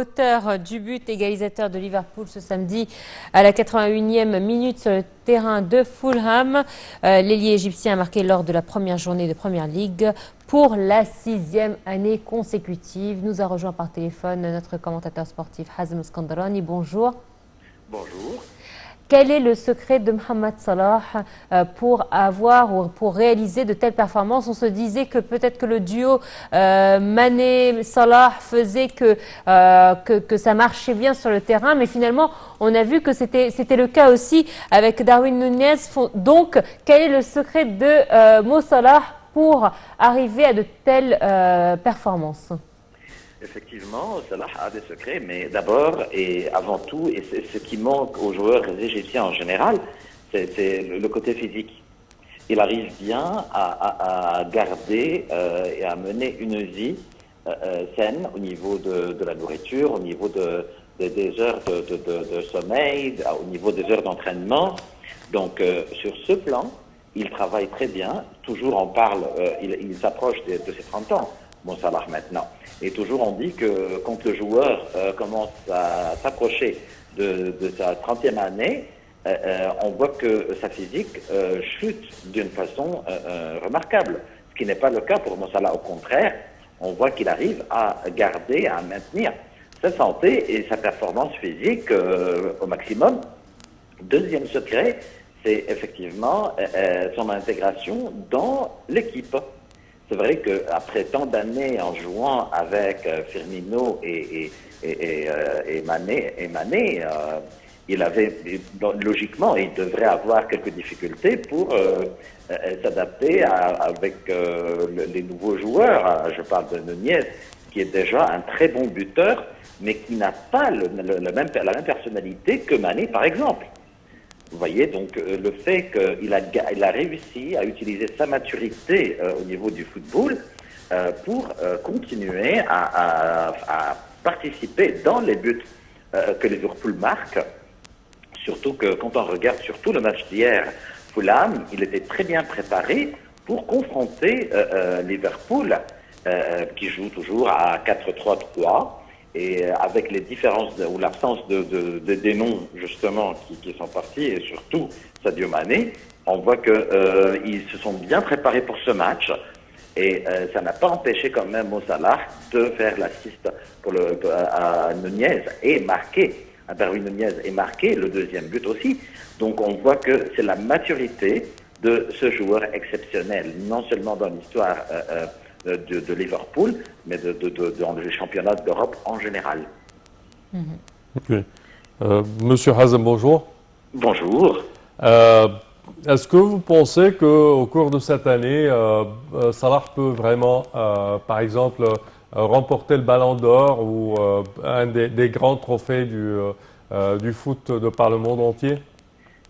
auteur du but égalisateur de Liverpool ce samedi à la 81e minute sur le terrain de Fulham. L'ailier égyptien a marqué lors de la première journée de Premier League pour la 6e année consécutive. Nous a rejoint par téléphone notre commentateur sportif Hazem Skandarani. Bonjour. Bonjour. Quel est le secret de Mohamed Salah pour avoir ou pour réaliser de telles performances? On se disait que peut-être que le duo Mané-Salah faisait que ça marchait bien sur le terrain, mais finalement, on a vu que c'était le cas aussi avec Darwin Nunez. Donc, quel est le secret de Mo Salah pour arriver à de telles performances? Effectivement, Salah a des secrets, mais d'abord et avant tout, et c'est ce qui manque aux joueurs égyptiens en général, c'est le côté physique. Il arrive bien à garder et à mener une vie saine au niveau de la nourriture, au niveau des heures de sommeil, au niveau des heures d'entraînement. Donc, sur ce plan, il travaille très bien. Toujours on parle, il s'approche de ses 30 ans. Bon, Salah maintenant. Et toujours on dit que quand le joueur commence à s'approcher de sa 30e année, on voit que sa physique chute d'une façon remarquable. Ce qui n'est pas le cas pour Mo Salah. Au contraire, on voit qu'il arrive à garder, à maintenir sa santé et sa performance physique au maximum. Deuxième secret, c'est effectivement son intégration dans l'équipe. C'est vrai qu'après tant d'années en jouant avec Firmino et Mané, il avait, logiquement, il devrait avoir quelques difficultés pour s'adapter avec les nouveaux joueurs. Je parle de Nunez, qui est déjà un très bon buteur, mais qui n'a pas la même personnalité que Mané, par exemple. Vous voyez, donc le fait qu'il a réussi à utiliser sa maturité au niveau du football pour continuer à participer dans les buts que Liverpool marque. Surtout que quand on regarde surtout le match d'hier, Fulham, il était très bien préparé pour confronter Liverpool, qui joue toujours à 4-3-3. Et avec les différences ou l'absence des noms justement qui sont partis, et surtout Sadio Mané, on voit qu'ils se sont bien préparés pour ce match. Et ça n'a pas empêché quand même Mo Salah de faire l'assist à Nunez et marquer, à Darwin Nunez et marquer le deuxième but aussi. Donc on voit que c'est la maturité de ce joueur exceptionnel, non seulement dans l'histoire de Liverpool, mais dans les championnats d'Europe en général. Okay. Monsieur Hazem, bonjour. Bonjour. Est-ce que vous pensez qu'au cours de cette année, Salah peut vraiment, par exemple, remporter le Ballon d'Or ou un des grands trophées du foot de par le monde entier?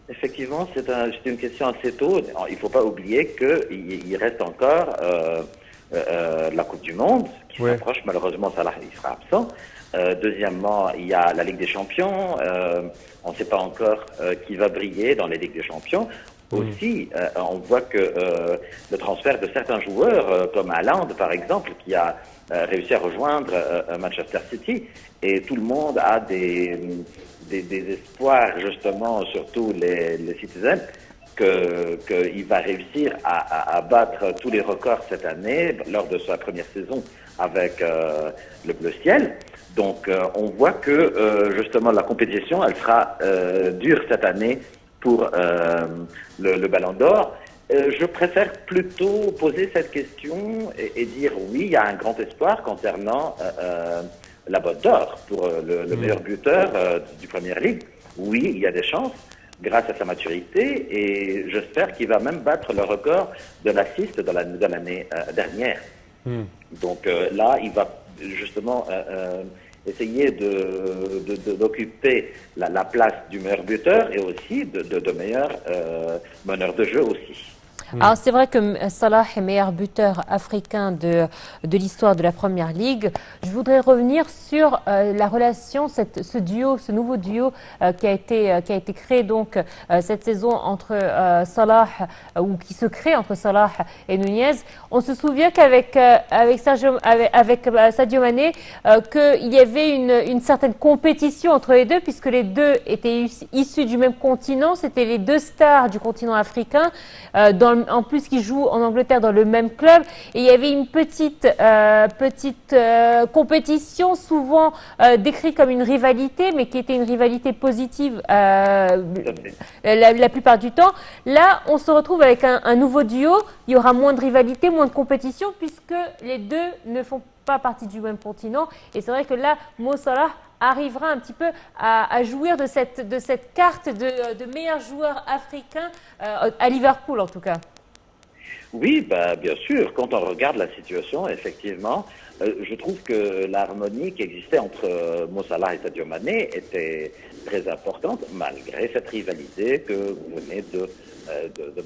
Effectivement, c'est une question assez tôt. Il ne faut pas oublier qu'il reste encore la Coupe du Monde qui s'approche. Malheureusement, Salah il sera absent. Deuxièmement, il y a la Ligue des Champions. On ne sait pas encore qui va briller dans les Ligues des Champions. Aussi, on voit que le transfert de certains joueurs, comme Haaland par exemple, qui a réussi à rejoindre Manchester City, et tout le monde a des espoirs, justement, surtout les Citizens, qu'il va réussir à battre tous les records cette année lors de sa première saison avec le Bleu Ciel. Donc on voit que justement la compétition, elle sera dure cette année pour le Ballon d'Or. Je préfère plutôt poser cette question et dire oui, il y a un grand espoir concernant la botte d'or pour le meilleur buteur du Premier League. Oui, il y a des chances grâce à sa maturité, et j'espère qu'il va même battre le record de l'assist de l'année dernière. Donc là, il va justement essayer d'occuper la place du meilleur buteur et aussi de meilleur meneur de jeu aussi. Alors c'est vrai que Salah est meilleur buteur africain de l'histoire de la Première Ligue. Je voudrais revenir sur la relation, ce duo, ce nouveau duo qui a été créé donc cette saison entre Salah, ou qui se crée entre Salah et Nunez. On se souvient qu'avec Sadio Mané, qu'il y avait une certaine compétition entre les deux, puisque les deux étaient issus du même continent. C'était les deux stars du continent africain. En plus qui jouent en Angleterre dans le même club, et il y avait une petite compétition souvent décrite comme une rivalité, mais qui était une rivalité positive la plupart du temps. Là, on se retrouve avec un nouveau duo. Il y aura moins de rivalité, moins de compétition, puisque les deux ne font pas partie du même continent. Et c'est vrai que là, Mo Salah arrivera un petit peu à jouir de cette carte de meilleur joueur africain à Liverpool en tout cas. Oui, bah, bien sûr. Quand on regarde la situation, effectivement, je trouve que l'harmonie qui existait entre Mo Salah et Sadio Mané était très importante, malgré cette rivalité que vous venez de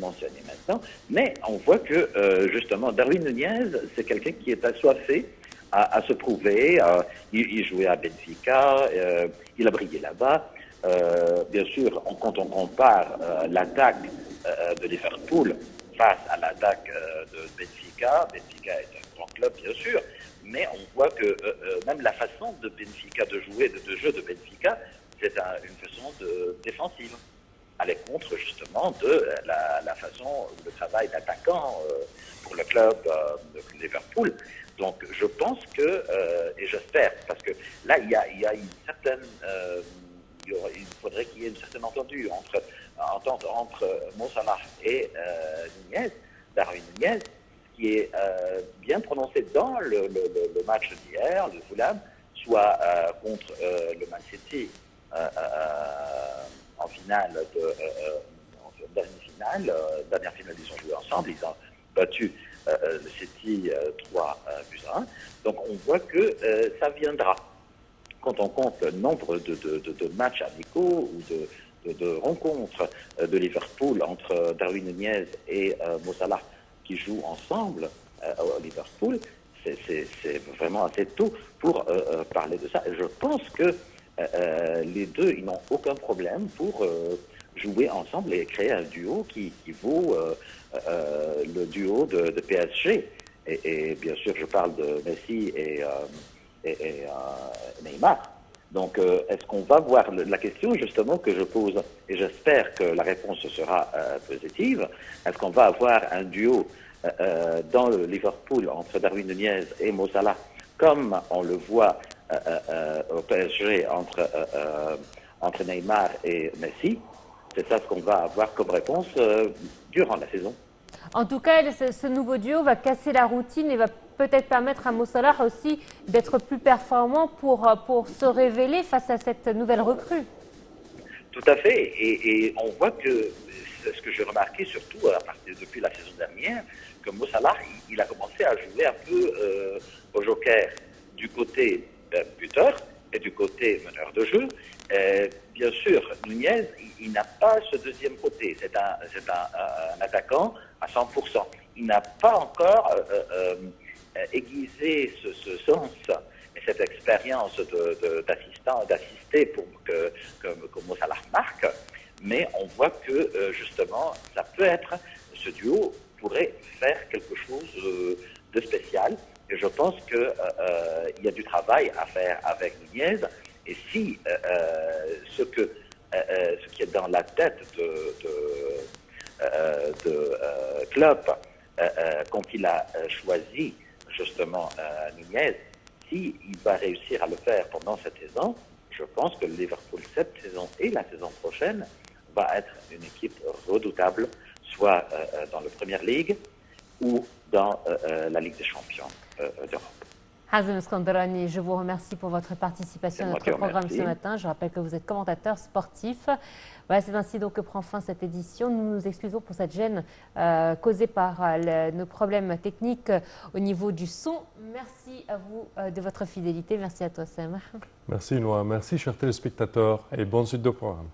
mentionner maintenant. Mais on voit que, justement, Darwin Nunez, c'est quelqu'un qui est assoiffé à se prouver. Il jouait à Benfica, il a brillé là-bas. Bien sûr, quand on compare l'attaque de Liverpool face à l'attaque de Benfica, Benfica est un grand club, bien sûr, mais on voit que même la façon de Benfica de jouer, de jeu de Benfica, c'est une façon défensive. À l'encontre, justement, de la façon, le travail d'attaquant pour le club de Liverpool. Donc, je pense que, et j'espère, parce que là, il y a une certaine, il faudrait qu'il y ait une certaine entente entre Mo Salah et Nunez, Darwin Nunez, qui est bien prononcé dans le match d'hier, le Fulham, soit contre le Man City en finale, dernière finale, ils ont joué ensemble, ils ont battu le City 3-1. Donc on voit que ça viendra. Quand on compte le nombre de matchs amicaux ou de rencontres de Liverpool entre Darwin Nunez et Mo Salah qui jouent ensemble au Liverpool, c'est vraiment assez tôt pour parler de ça. Et je pense que les deux, ils n'ont aucun problème pour jouer ensemble et créer un duo qui vaut le duo de PSG. Et bien sûr, je parle de Messi et Neymar. Donc, est-ce qu'on va voir la question justement que je pose, et j'espère que la réponse sera positive, est-ce qu'on va avoir un duo dans le Liverpool entre Darwin Nunez et Mo Salah, comme on le voit au PSG entre Neymar et Messi? C'est ça ce qu'on va avoir comme réponse durant la saison. En tout cas, ce nouveau duo va casser la routine et va peut-être permettre à Mo Salah aussi d'être plus performant pour se révéler face à cette nouvelle recrue. Tout à fait. Et on voit que, c'est ce que j'ai remarqué surtout depuis la saison dernière, que Mo Salah, il a commencé à jouer un peu au joker du côté buteur et du côté meneur de jeu. Bien sûr, Nunez, il n'a pas ce deuxième côté. C'est un attaquant à 100%. Il n'a pas encore aiguisé ce sens et cette expérience d'assister pour que Mo Salah marque. Mais on voit que, justement, ça peut être, ce duo pourrait faire quelque chose de spécial. Et je pense qu'il y a du travail à faire avec Nunez. Et si ce qui est dans la tête de Klopp, quand il a choisi justement Nunez, s'il va réussir à le faire pendant cette saison, je pense que Liverpool cette saison et la saison prochaine va être une équipe redoutable, soit dans la Première Ligue ou dans la Ligue des Champions d'Europe. Hazem Skandarani, je vous remercie pour votre participation à notre programme ce matin. Je rappelle que vous êtes commentateur sportif. Voilà, c'est ainsi donc que prend fin cette édition. Nous nous excusons pour cette gêne causée par nos problèmes techniques au niveau du son. Merci à vous de votre fidélité. Merci à toi, Sam. Merci, Noah. Merci, chers téléspectateurs, et bonne suite de programme.